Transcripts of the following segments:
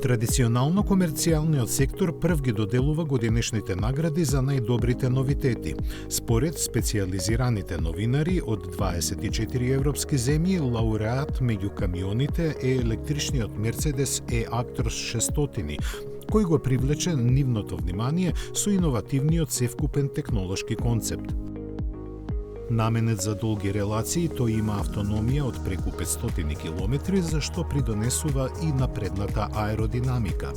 Традиционално комерцијалниот сектор прв ги доделува годинешните награди за најдобрите новитети. Според специјализираните новинари од 24 европски земји, лауреат меѓу камионите е електричниот Мерцедес E-Actros 600, кој го привлече нивното внимание со иновативниот севкупен технолошки концепт. Наменет за долги релации, тој има автономија од преку 500 км, за што придонесува и напредната аеродинамика.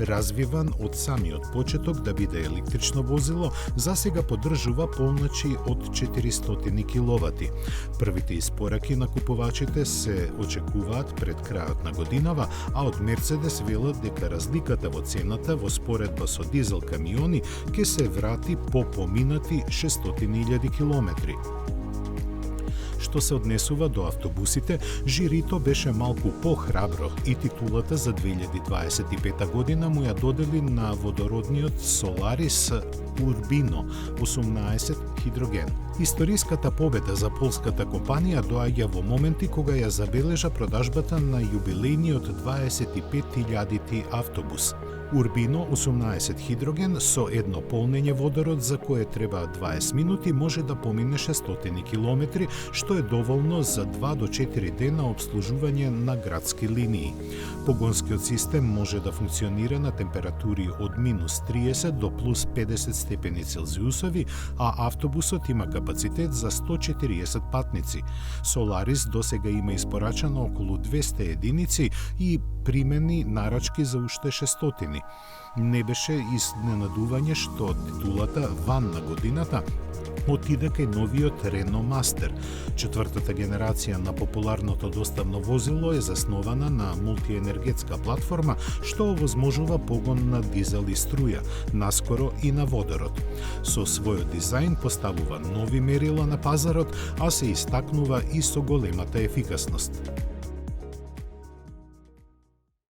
Развиван од самиот почеток да биде електрично возило, засега поддржува полночи од 400 киловати. Првите испораки на купувачите се очекуваат пред крајот на годинава, а од Мерцедес велат дека разликата во цената во споредба со дизел камиони ќе се врати по поминати 600.000 километри. Што се однесува до автобусите, жирито беше малку похрабро и титулата за 2025 година му ја додели на водородниот Solaris Urbino 18 хидроген. Историската победа за полската компанија доаѓа во моменти кога ја забележа продажбата на јубилејниот 25.000 автобус. Urbino 18 хидроген со едно полнење водород за кое треба 20 минути може да помине 600 километри, што е доволно за 2 до 4 дена обслужување на градски линии. Погонскиот систем може да функционира на температури од минус 30 до плюс 50 степени Целзиусови, а автобусот има капацитет за 140 патници. Solaris досега има испорачано околу 200 единици и примени нарачки за уште 600. Не беше изненадување што титулата ван на годината отиде кај новиот Renault Master. Четвртата генерација на популарното доставно возило е заснована на мултиенергетска платформа што овозможува погон на дизел и струја, наскоро и на водород. Со својот дизајн поставува нови мерила на пазарот, а се истакнува и со големата ефикасност.